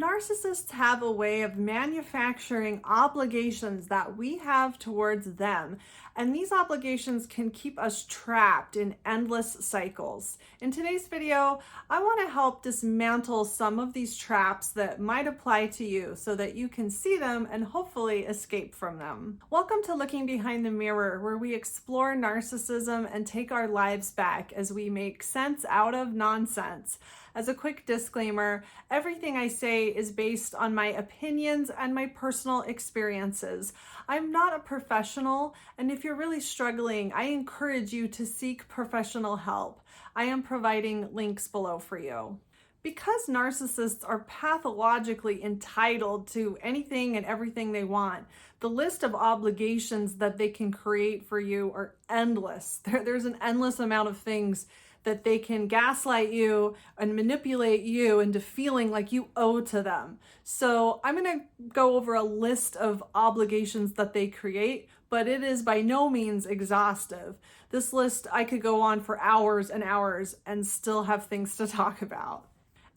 Narcissists have a way of manufacturing obligations that we have towards them, and these obligations can keep us trapped in endless cycles. In today's video, I want to help dismantle some of these traps that might apply to you so that you can see them and hopefully escape from them. Welcome to Looking Behind the Mirror, where we explore narcissism and take our lives back as we make sense out of nonsense. As a quick disclaimer, everything I say is based on my opinions and my personal experiences. I'm not a professional, and if you're really struggling, I encourage you to seek professional help. I am providing links below for you. Because narcissists are pathologically entitled to anything and everything they want, the list of obligations that they can create for you are endless. There's an endless amount of things that they can gaslight you and manipulate you into feeling like you owe to them. So I'm going to go over a list of obligations that they create, but it is by no means exhaustive. This list, I could go on for hours and hours and still have things to talk about.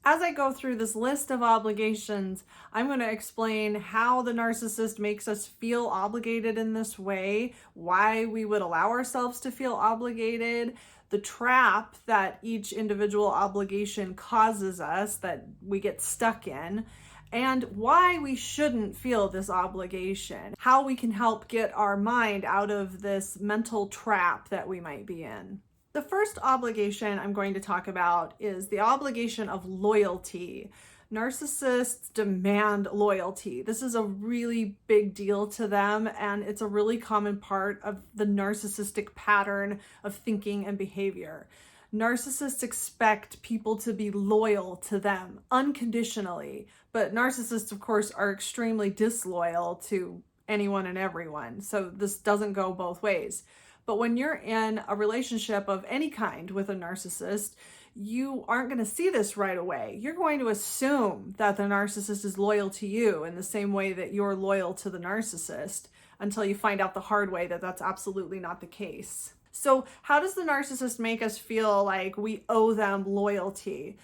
As I go through this list of obligations, I'm going to explain how the narcissist makes us feel obligated in this way, why we would allow ourselves to feel obligated, the trap that each individual obligation causes us that we get stuck in, and why we shouldn't feel this obligation, how we can help get our mind out of this mental trap that we might be in. The first obligation I'm going to talk about is the obligation of loyalty. Narcissists demand loyalty. This is a really big deal to them, and it's a really common part of the narcissistic pattern of thinking and behavior. Narcissists expect people to be loyal to them unconditionally, but narcissists, of course, are extremely disloyal to anyone and everyone. So this doesn't go both ways. But when you're in a relationship of any kind with a narcissist, you aren't going to see this right away. You're going to assume that the narcissist is loyal to you in the same way that you're loyal to the narcissist until you find out the hard way that that's absolutely not the case. So how does the narcissist make us feel like we owe them loyalty?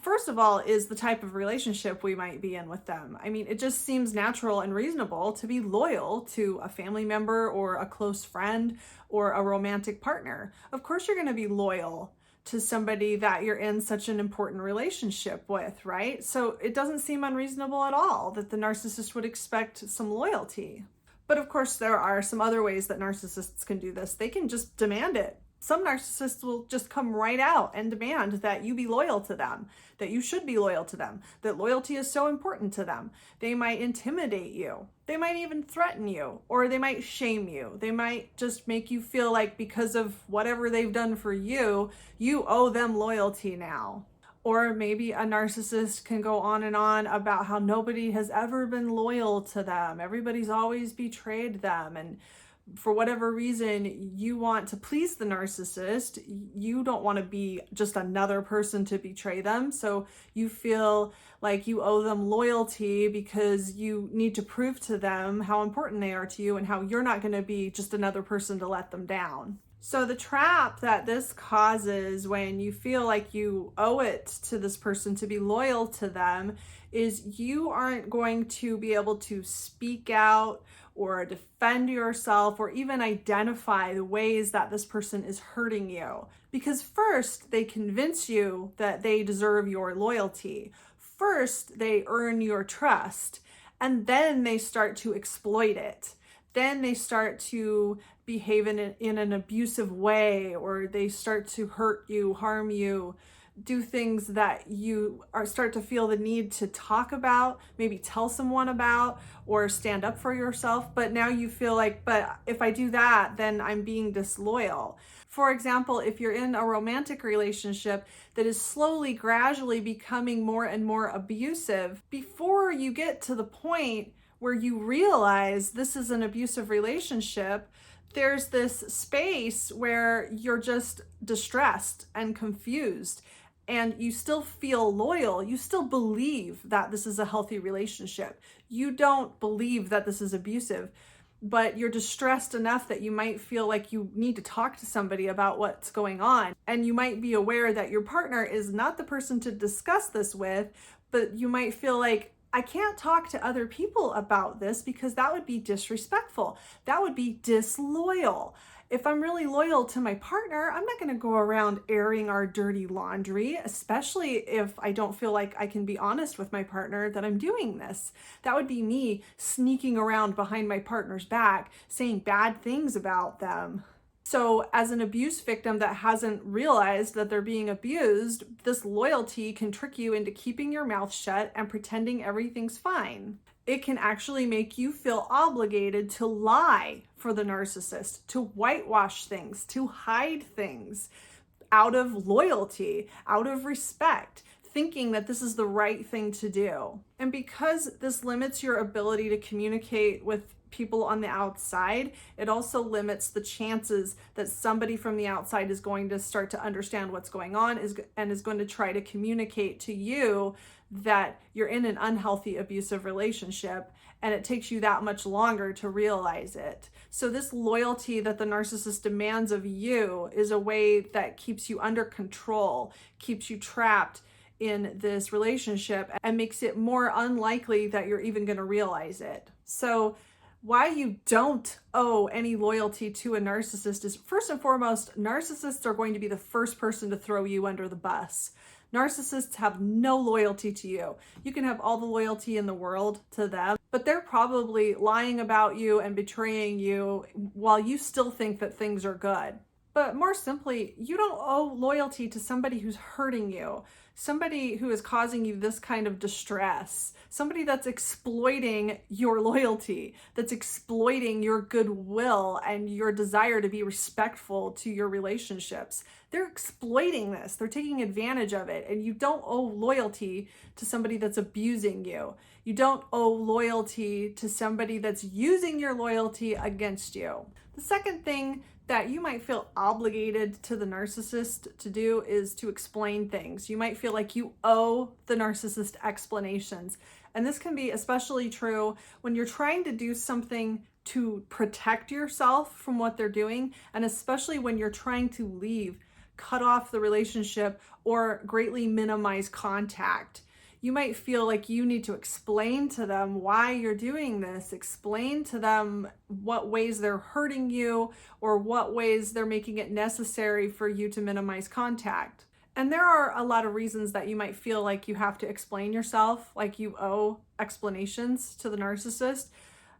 First of all, is the type of relationship we might be in with them. I mean, it just seems natural and reasonable to be loyal to a family member or a close friend or a romantic partner. Of course, you're going to be loyal to somebody that you're in such an important relationship with, right? So it doesn't seem unreasonable at all that the narcissist would expect some loyalty. But of course, there are some other ways that narcissists can do this. They can just demand it. Some narcissists will just come right out and demand that you be loyal to them, that you should be loyal to them, that loyalty is so important to them. They might intimidate you. They might even threaten you, or they might shame you. They might just make you feel like because of whatever they've done for you, you owe them loyalty now. Or maybe a narcissist can go on and on about how nobody has ever been loyal to them. Everybody's always betrayed them, and for whatever reason, you want to please the narcissist. You don't want to be just another person to betray them. So you feel like you owe them loyalty because you need to prove to them how important they are to you and how you're not going to be just another person to let them down. So the trap that this causes when you feel like you owe it to this person to be loyal to them is you aren't going to be able to speak out or defend yourself or even identify the ways that this person is hurting you. Because first, they convince you that they deserve your loyalty. First, they earn your trust, and then they start to exploit it. Then they start to behave in an abusive way, or they start to hurt you, harm you, do things that you start to feel the need to talk about, maybe tell someone about, or stand up for yourself. But now you feel like, but if I do that, then I'm being disloyal. For example, if you're in a romantic relationship that is slowly, gradually becoming more and more abusive, before you get to the point where you realize this is an abusive relationship, there's this space where you're just distressed and confused. And you still feel loyal. You still believe that this is a healthy relationship. You don't believe that this is abusive, but you're distressed enough that you might feel like you need to talk to somebody about what's going on. And you might be aware that your partner is not the person to discuss this with, But you might feel like, I can't talk to other people about this because that would be disrespectful. That would be disloyal. If I'm really loyal to my partner, I'm not going to go around airing our dirty laundry, especially if I don't feel like I can be honest with my partner that I'm doing this. That would be me sneaking around behind my partner's back, saying bad things about them. So as an abuse victim that hasn't realized that they're being abused, this loyalty can trick you into keeping your mouth shut and pretending everything's fine. It can actually make you feel obligated to lie for the narcissist, to whitewash things, to hide things out of loyalty, out of respect, thinking that this is the right thing to do. And because this limits your ability to communicate with people on the outside, it also limits the chances that somebody from the outside is going to start to understand what's going on and is going to try to communicate to you that you're in an unhealthy abusive relationship, and it takes you that much longer to realize it. So this loyalty that the narcissist demands of you is a way that keeps you under control, keeps you trapped in this relationship, and makes it more unlikely that you're even going to realize it. So why you don't owe any loyalty to a narcissist is, first and foremost, narcissists are going to be the first person to throw you under the bus. Narcissists have no loyalty to you. You can have all the loyalty in the world to them, but they're probably lying about you and betraying you while you still think that things are good. But more simply, you don't owe loyalty to somebody who's hurting you, somebody who is causing you this kind of distress, somebody that's exploiting your loyalty, that's exploiting your goodwill and your desire to be respectful to your relationships. They're exploiting this. They're taking advantage of it. And you don't owe loyalty to somebody that's abusing you. You don't owe loyalty to somebody that's using your loyalty against you. The second thing that you might feel obligated to the narcissist to do is to explain things. You might feel like you owe the narcissist explanations. And this can be especially true when you're trying to do something to protect yourself from what they're doing, and especially when you're trying to leave, cut off the relationship, or greatly minimize contact. You might feel like you need to explain to them why you're doing this, explain to them what ways they're hurting you or what ways they're making it necessary for you to minimize contact. And there are a lot of reasons that you might feel like you have to explain yourself, like you owe explanations to the narcissist.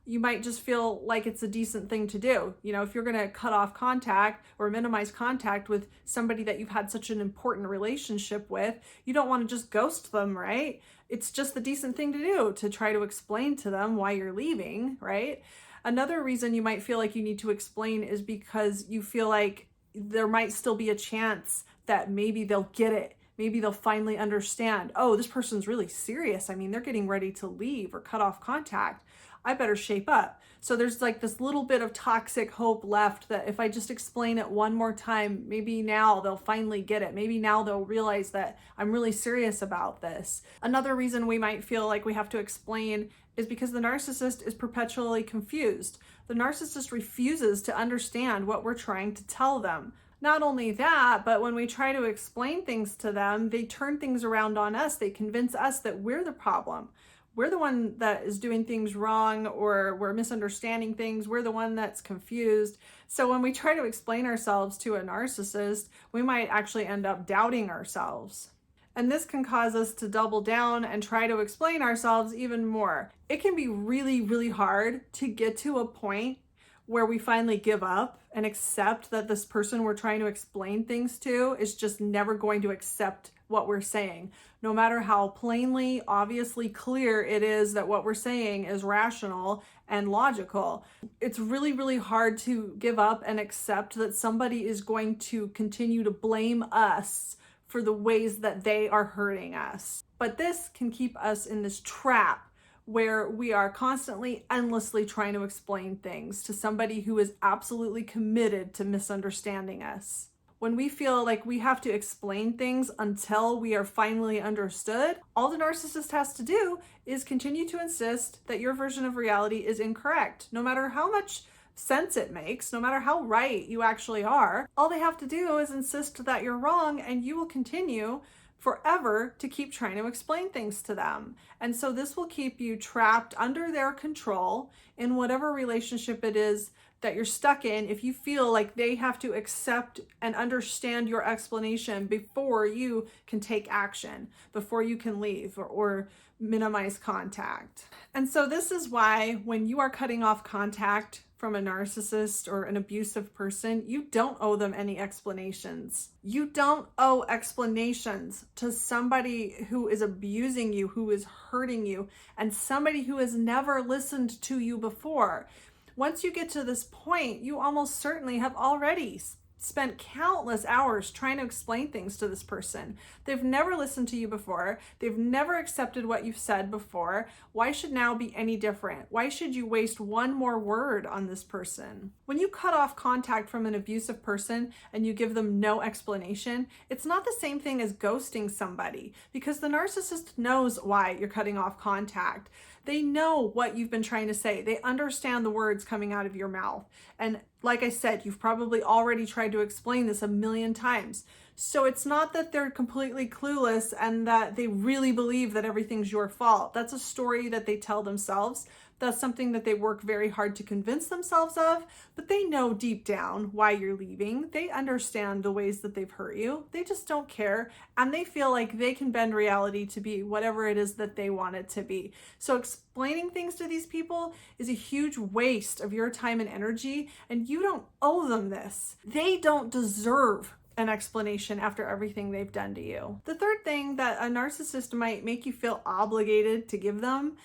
You might just feel like it's a decent thing to do. You know, if you're going to cut off contact or minimize contact with somebody that you've had such an important relationship with, you don't want to just ghost them, right? It's just the decent thing to do to try to explain to them why you're leaving, right? Another reason you might feel like you need to explain is because you feel like there might still be a chance that maybe they'll get it. Maybe they'll finally understand, oh, this person's really serious. I mean, they're getting ready to leave or cut off contact. I better shape up. So there's like this little bit of toxic hope left that if I just explain it one more time, maybe now they'll finally get it. Maybe now they'll realize that I'm really serious about this. Another reason we might feel like we have to explain is because the narcissist is perpetually confused. The narcissist refuses to understand what we're trying to tell them. Not only that, but when we try to explain things to them, they turn things around on us. They convince us that we're the problem. We're the one that is doing things wrong, or we're misunderstanding things. We're the one that's confused. So when we try to explain ourselves to a narcissist, we might actually end up doubting ourselves. And this can cause us to double down and try to explain ourselves even more. It can be really, really hard to get to a point where we finally give up and accept that this person we're trying to explain things to is just never going to accept what we're saying. No matter how plainly, obviously clear it is that what we're saying is rational and logical. It's really, really hard to give up and accept that somebody is going to continue to blame us for the ways that they are hurting us. But this can keep us in this trap where we are constantly, endlessly trying to explain things to somebody who is absolutely committed to misunderstanding us. When we feel like we have to explain things until we are finally understood, all the narcissist has to do is continue to insist that your version of reality is incorrect. No matter how much sense it makes, no matter how right you actually are, all they have to do is insist that you're wrong, and you will continue forever to keep trying to explain things to them. And so this will keep you trapped under their control in whatever relationship it is that you're stuck in, if you feel like they have to accept and understand your explanation before you can take action, before you can leave or minimize contact. And so this is why when you are cutting off contact from a narcissist or an abusive person, you don't owe them any explanations. You don't owe explanations to somebody who is abusing you, who is hurting you, and somebody who has never listened to you before. Once you get to this point, you almost certainly have already spent countless hours trying to explain things to this person. They've never listened to you before. They've never accepted what you've said before. Why should now be any different? Why should you waste one more word on this person? When you cut off contact from an abusive person and you give them no explanation, it's not the same thing as ghosting somebody, because the narcissist knows why you're cutting off contact. They know what you've been trying to say. They understand the words coming out of your mouth. And like I said, you've probably already tried to explain this a million times. So it's not that they're completely clueless and that they really believe that everything's your fault. That's a story that they tell themselves. That's something that they work very hard to convince themselves of, but they know deep down why you're leaving. They understand the ways that they've hurt you. They just don't care, and they feel like they can bend reality to be whatever it is that they want it to be. So explaining things to these people is a huge waste of your time and energy, and you don't owe them this. They don't deserve an explanation after everything they've done to you. The third thing that a narcissist might make you feel obligated to give them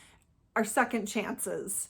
are second chances.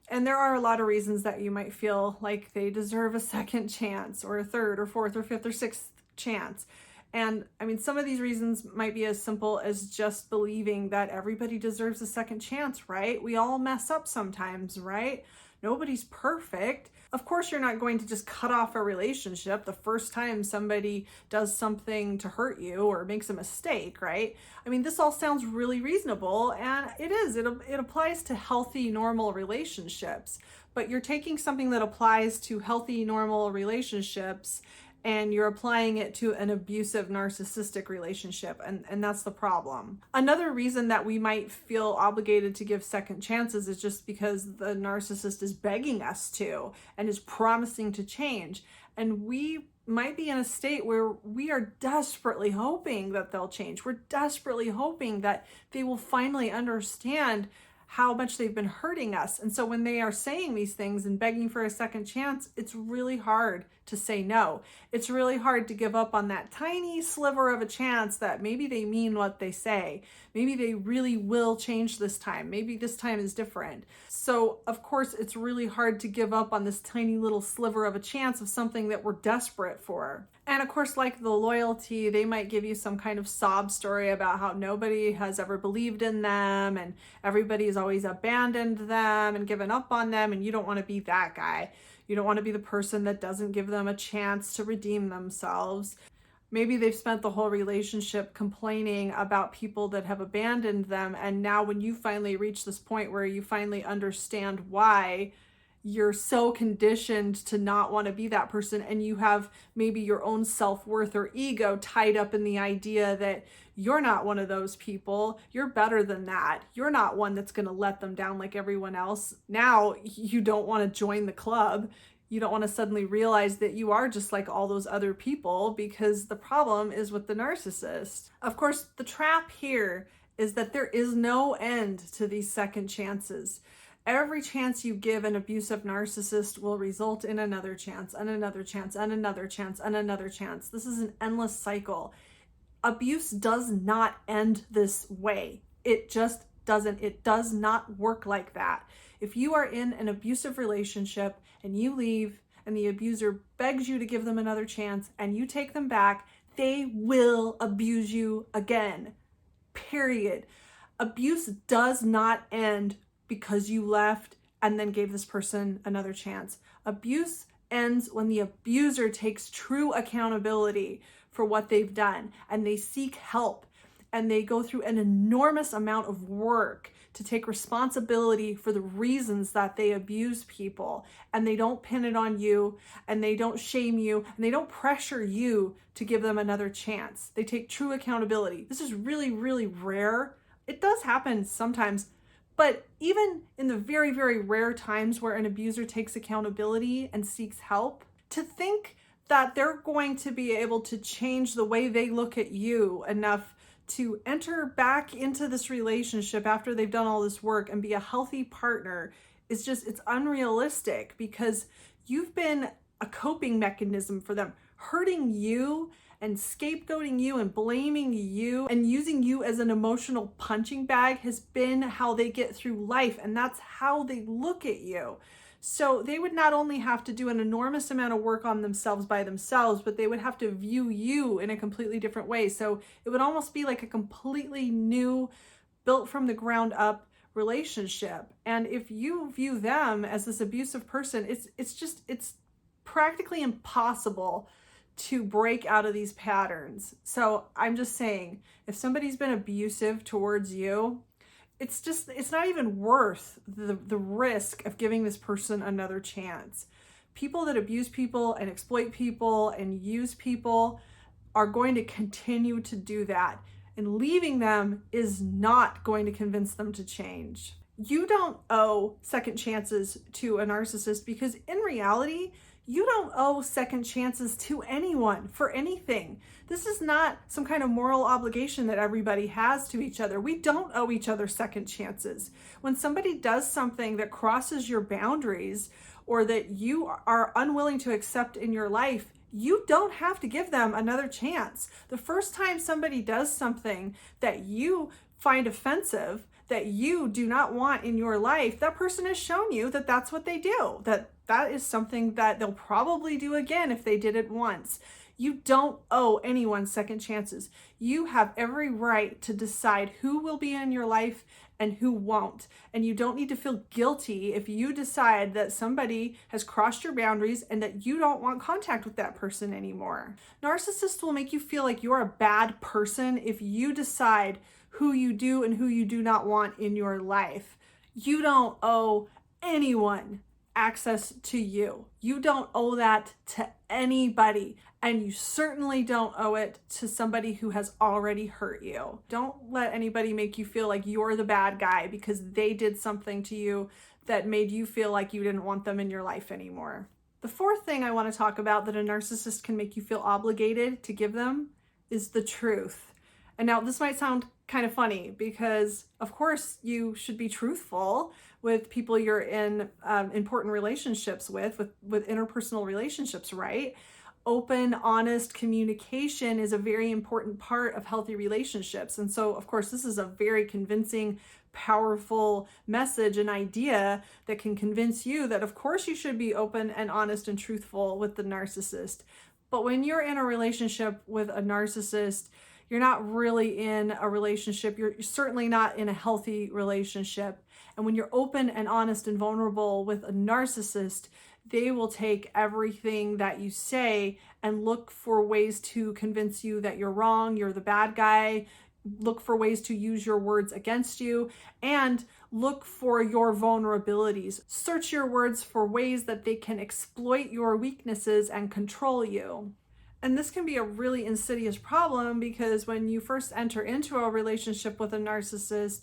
And there are a lot of reasons that you might feel like they deserve a second chance, or a third or fourth or fifth or sixth chance. And I mean, some of these reasons might be as simple as just believing that everybody deserves a second chance, right? We all mess up sometimes, right? Nobody's perfect. Of course, you're not going to just cut off a relationship the first time somebody does something to hurt you or makes a mistake, right? I mean, this all sounds really reasonable, and it is. It applies to healthy, normal relationships. But you're taking something that applies to healthy, normal relationships and you're applying it to an abusive narcissistic relationship, and that's the problem. Another reason that we might feel obligated to give second chances is just because the narcissist is begging us to and is promising to change, and we might be in a state where we are desperately hoping that they'll change. We're desperately hoping that they will finally understand how much they've been hurting us. And so when they are saying these things and begging for a second chance, it's really hard to say no. It's really hard to give up on that tiny sliver of a chance that maybe they mean what they say. Maybe they really will change this time. Maybe this time is different. So of course, it's really hard to give up on this tiny little sliver of a chance of something that we're desperate for. And of course, like the loyalty, they might give you some kind of sob story about how nobody has ever believed in them and everybody has always abandoned them and given up on them, and you don't want to be that guy. You don't want to be the person that doesn't give them a chance to redeem themselves. Maybe they've spent the whole relationship complaining about people that have abandoned them, and now when you finally reach this point where you finally understand why, you're so conditioned to not want to be that person, and you have maybe your own self-worth or ego tied up in the idea that you're not one of those people. You're better than that. You're not one that's going to let them down like everyone else. Now you don't want to join the club. You don't want to suddenly realize that you are just like all those other people, because the problem is with the narcissist. Of course, the trap here is that there is no end to these second chances. Every chance you give an abusive narcissist will result in another chance and another chance and another chance and another chance. This is an endless cycle. Abuse does not end this way. It just doesn't. It does not work like that. If you are in an abusive relationship and you leave and the abuser begs you to give them another chance and you take them back, they will abuse you again. Period. Abuse does not end because you left and then gave this person another chance. Abuse ends when the abuser takes true accountability for what they've done and they seek help and they go through an enormous amount of work to take responsibility for the reasons that they abuse people, and they don't pin it on you, and they don't shame you, and they don't pressure you to give them another chance. They take true accountability. This is really, really rare. It does happen sometimes, but even in the very, very rare times where an abuser takes accountability and seeks help, to think that they're going to be able to change the way they look at you enough to enter back into this relationship after they've done all this work and be a healthy partner is just, it's unrealistic, because you've been a coping mechanism for them. Hurting you and scapegoating you and blaming you and using you as an emotional punching bag has been how they get through life, and that's how they look at you. So they would not only have to do an enormous amount of work on themselves by themselves, but they would have to view you in a completely different way. So it would almost be like a completely new, built from the ground up relationship. And if you view them as this abusive person, it's practically impossible to break out of these patterns. So I'm just saying, if somebody's been abusive towards you, it's not even worth the risk of giving this person another chance. People that abuse people and exploit people and use people are going to continue to do that. And leaving them is not going to convince them to change. You don't owe second chances to a narcissist, because in reality, you don't owe second chances to anyone for anything. This is not some kind of moral obligation that everybody has to each other. We don't owe each other second chances. When somebody does something that crosses your boundaries or that you are unwilling to accept in your life, you don't have to give them another chance. The first time somebody does something that you find offensive, that you do not want in your life, that person has shown you that that's what they do, that is something that they'll probably do again if they did it once. You don't owe anyone second chances. You have every right to decide who will be in your life and who won't. And you don't need to feel guilty if you decide that somebody has crossed your boundaries and that you don't want contact with that person anymore. Narcissists will make you feel like you're a bad person if you decide who you do and who you do not want in your life. You don't owe anyone access to you. You don't owe that to anybody, and you certainly don't owe it to somebody who has already hurt you. Don't let anybody make you feel like you're the bad guy because they did something to you that made you feel like you didn't want them in your life anymore. The fourth thing I want to talk about that a narcissist can make you feel obligated to give them is the truth. And now this might sound kind of funny because, of course, you should be truthful with people you're in important relationships with interpersonal relationships, right? Open, honest communication is a very important part of healthy relationships. And so, of course, this is a very convincing, powerful message and idea that can convince you that, of course, you should be open and honest and truthful with the narcissist. But when you're in a relationship with a narcissist, you're not really in a relationship. You're certainly not in a healthy relationship. And when you're open and honest and vulnerable with a narcissist, they will take everything that you say and look for ways to convince you that you're wrong, you're the bad guy, look for ways to use your words against you, and look for your vulnerabilities. Search your words for ways that they can exploit your weaknesses and control you. And this can be a really insidious problem because when you first enter into a relationship with a narcissist,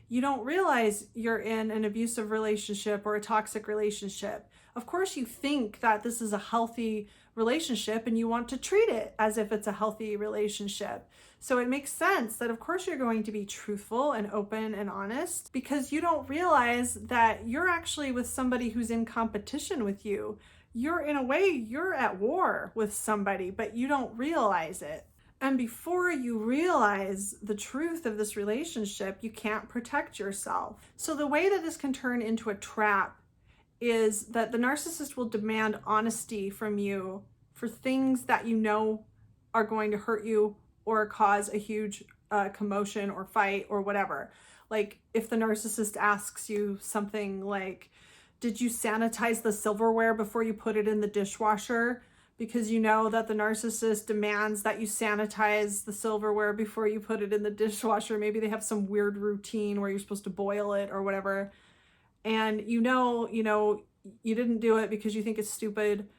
you don't realize you're in an abusive relationship or a toxic relationship. Of course, you think that this is a healthy relationship and you want to treat it as if it's a healthy relationship. So it makes sense that, of course, you're going to be truthful and open and honest because you don't realize that you're actually with somebody who's in competition with you. In a way, you're at war with somebody, but you don't realize it. And before you realize the truth of this relationship, you can't protect yourself. So the way that this can turn into a trap is that the narcissist will demand honesty from you for things that you know are going to hurt you or cause a huge commotion or fight or whatever. Like if the narcissist asks you something like, did you sanitize the silverware before you put it in the dishwasher? because you know that the narcissist demands that you sanitize the silverware before you put it in the dishwasher. Maybe they have some weird routine where you're supposed to boil it or whatever. And you know, you didn't do it because you think it's stupid,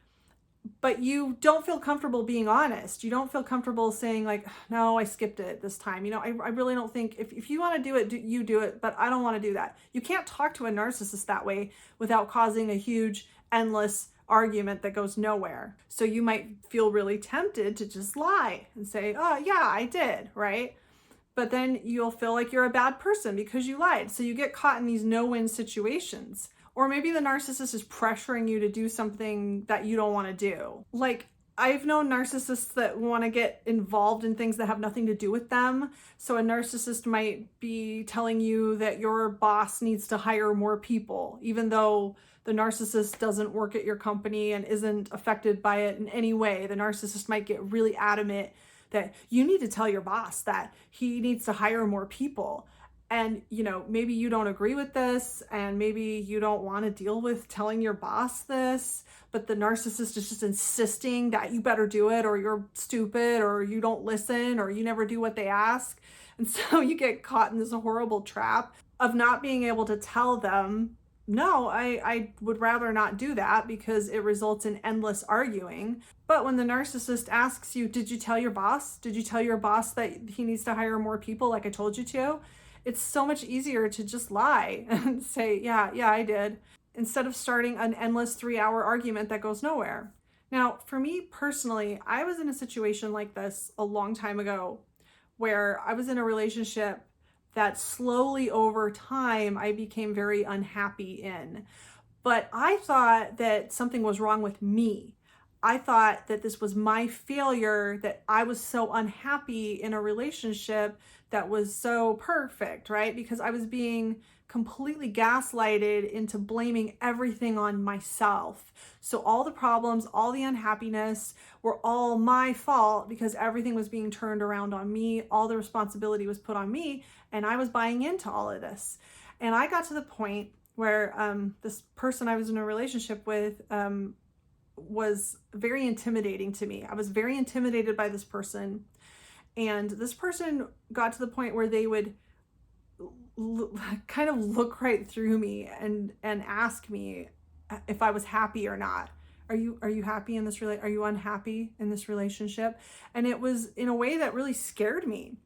but you don't feel comfortable being honest. You don't feel comfortable saying like, no, I skipped it this time. I really don't think, if you want to do it, you do it, but I don't want to do that. You can't talk to a narcissist that way without causing a huge, endless argument that goes nowhere. So you might feel really tempted to just lie and say, oh yeah, I did, right? But then you'll feel like you're a bad person because you lied. So you get caught in these no-win situations. Or maybe the narcissist is pressuring you to do something that you don't want to do. Like, I've known narcissists that want to get involved in things that have nothing to do with them. So a narcissist might be telling you that your boss needs to hire more people, even though the narcissist doesn't work at your company and isn't affected by it in any way. The narcissist might get really adamant that you need to tell your boss that he needs to hire more people. And, maybe you don't agree with this, and maybe you don't want to deal with telling your boss this, but the narcissist is just insisting that you better do it, or you're stupid, or you don't listen, or you never do what they ask. And so you get caught in this horrible trap of not being able to tell them, no, I would rather not do that, because it results in endless arguing. But when the narcissist asks you, did you tell your boss? Did you tell your boss that he needs to hire more people like I told you to? It's so much easier to just lie and say, yeah, I did, instead of starting an endless 3-hour argument that goes nowhere. Now, for me personally, I was in a situation like this a long time ago, where I was in a relationship that slowly over time I became very unhappy in. But I thought that something was wrong with me. I thought that this was my failure, that I was so unhappy in a relationship that was so perfect, right? Because I was being completely gaslighted into blaming everything on myself. So all the problems, all the unhappiness were all my fault, because everything was being turned around on me. All the responsibility was put on me, and I was buying into all of this. And I got to the point where this person I was in a relationship with was very intimidating to me. I was very intimidated by this person. And this person got to the point where they would kind of look right through me and ask me if I was happy or not. Are you happy in this are you unhappy in this relationship? And it was in a way that really scared me.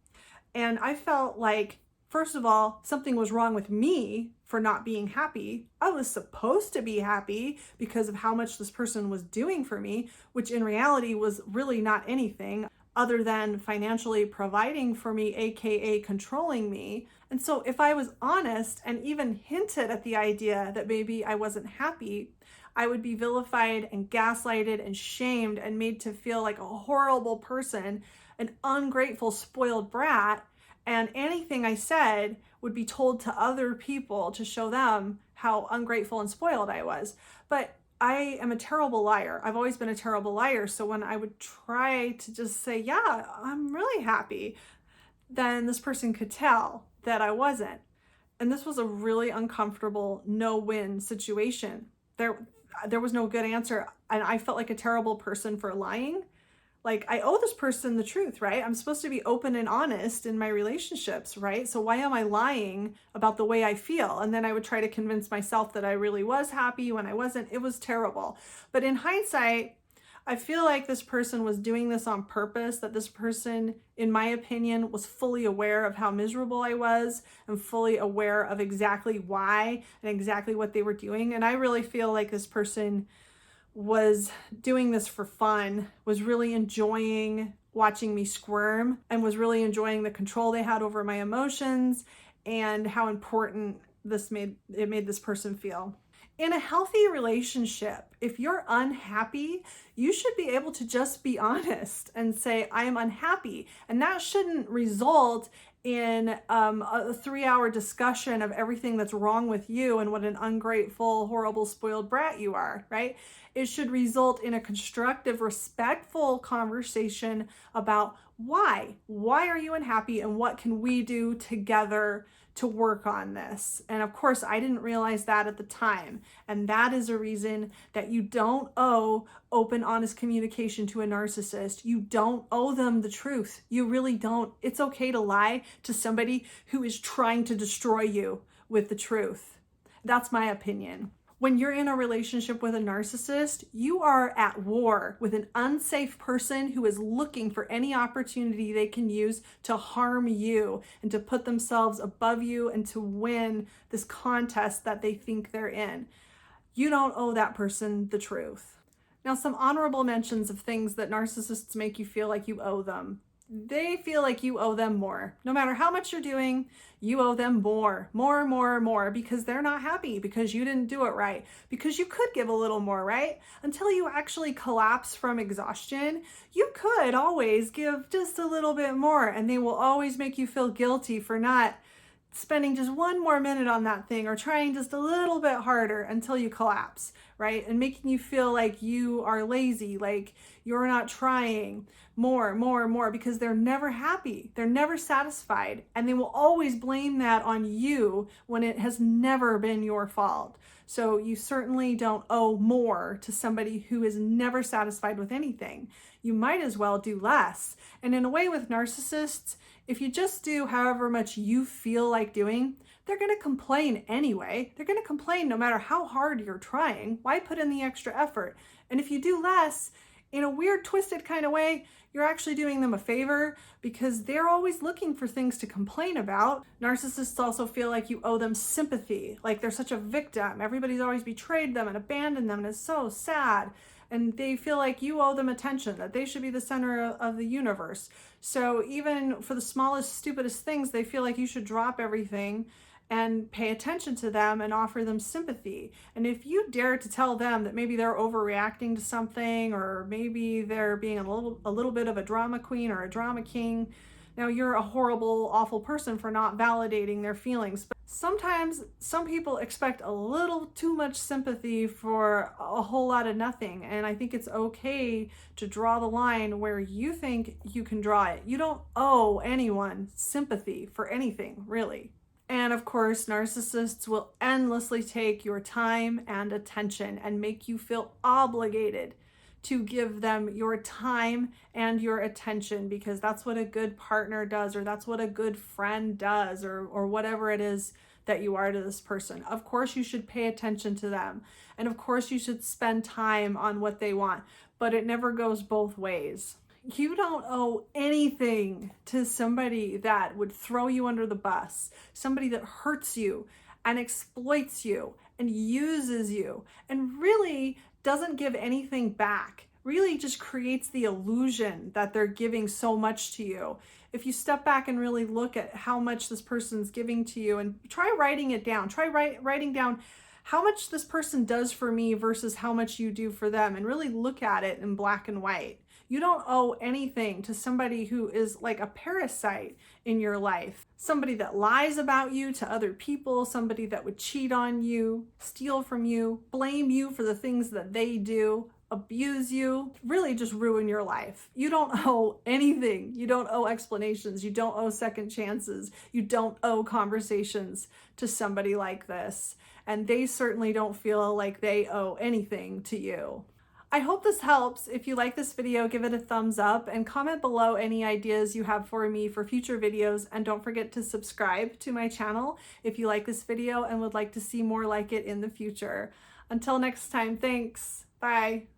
And I felt like, first of all, something was wrong with me for not being happy. I was supposed to be happy because of how much this person was doing for me, which in reality was really not anything other than financially providing for me, aka controlling me. And so if I was honest and even hinted at the idea that maybe I wasn't happy, I would be vilified and gaslighted and shamed and made to feel like a horrible person, an ungrateful, spoiled brat. And anything I said would be told to other people to show them how ungrateful and spoiled I was. But I am a terrible liar. I've always been a terrible liar. So when I would try to just say, yeah, I'm really happy, then this person could tell that I wasn't. And this was a really uncomfortable no-win situation. There was no good answer. And I felt like a terrible person for lying. Like, I owe this person the truth, right? I'm supposed to be open and honest in my relationships, right? So why am I lying about the way I feel? And then I would try to convince myself that I really was happy when I wasn't. It was terrible. But in hindsight, I feel like this person was doing this on purpose, that this person, in my opinion, was fully aware of how miserable I was and fully aware of exactly why and exactly what they were doing. And I really feel like this person was doing this for fun, was really enjoying watching me squirm, and was really enjoying the control they had over my emotions and how important it made this person feel. In a healthy relationship, if you're unhappy, you should be able to just be honest and say, I am unhappy. And that shouldn't result in a 3-hour discussion of everything that's wrong with you and what an ungrateful, horrible, spoiled brat you are, right? It should result in a constructive, respectful conversation about why are you unhappy and what can we do together to work on this. And of course, I didn't realize that at the time. And that is a reason that you don't owe open, honest communication to a narcissist. You don't owe them the truth. You really don't. It's okay to lie to somebody who is trying to destroy you with the truth. That's my opinion. When you're in a relationship with a narcissist, you are at war with an unsafe person who is looking for any opportunity they can use to harm you and to put themselves above you and to win this contest that they think they're in. You don't owe that person the truth. Now, some honorable mentions of things that narcissists make you feel like you owe them. They feel like you owe them more. No matter how much you're doing, you owe them more, because they're not happy, because you didn't do it right, because you could give a little more, right? Until you actually collapse from exhaustion, you could always give just a little bit more, and they will always make you feel guilty for not spending just one more minute on that thing or trying just a little bit harder until you collapse, right? And making you feel like you are lazy, like you're not trying more, because they're never happy. They're never satisfied. And they will always blame that on you when it has never been your fault. So you certainly don't owe more to somebody who is never satisfied with anything. You might as well do less. And in a way with narcissists, if you just do however much you feel like doing, they're going to complain anyway. They're going to complain no matter how hard you're trying. Why put in the extra effort? And if you do less, in a weird, twisted kind of way, you're actually doing them a favor because they're always looking for things to complain about. Narcissists also feel like you owe them sympathy, like they're such a victim. Everybody's always betrayed them and abandoned them, and it's so sad. And they feel like you owe them attention, that they should be the center of the universe. So even for the smallest, stupidest things, they feel like you should drop everything and pay attention to them and offer them sympathy. And if you dare to tell them that maybe they're overreacting to something, or maybe they're being a little bit of a drama queen or a drama king, now you're a horrible, awful person for not validating their feelings. But sometimes some people expect a little too much sympathy for a whole lot of nothing. And I think it's okay to draw the line where you think you can draw it. You don't owe anyone sympathy for anything, really. And of course, narcissists will endlessly take your time and attention and make you feel obligated to give them your time and your attention, because that's what a good partner does, or that's what a good friend does, or whatever it is that you are to this person. Of course, you should pay attention to them. And of course, you should spend time on what they want, but it never goes both ways. You don't owe anything to somebody that would throw you under the bus, somebody that hurts you and exploits you and uses you and really doesn't give anything back, really just creates the illusion that they're giving so much to you. If you step back and really look at how much this person's giving to you and try writing it down, writing down how much this person does for me versus how much you do for them, and really look at it in black and white. You don't owe anything to somebody who is like a parasite in your life. Somebody that lies about you to other people, somebody that would cheat on you, steal from you, blame you for the things that they do, abuse you, really just ruin your life. You don't owe anything. You don't owe explanations. You don't owe second chances. You don't owe conversations to somebody like this. And they certainly don't feel like they owe anything to you. I hope this helps. If you like this video, give it a thumbs up and comment below any ideas you have for me for future videos. And don't forget to subscribe to my channel if you like this video and would like to see more like it in the future. Until next time, thanks. Bye.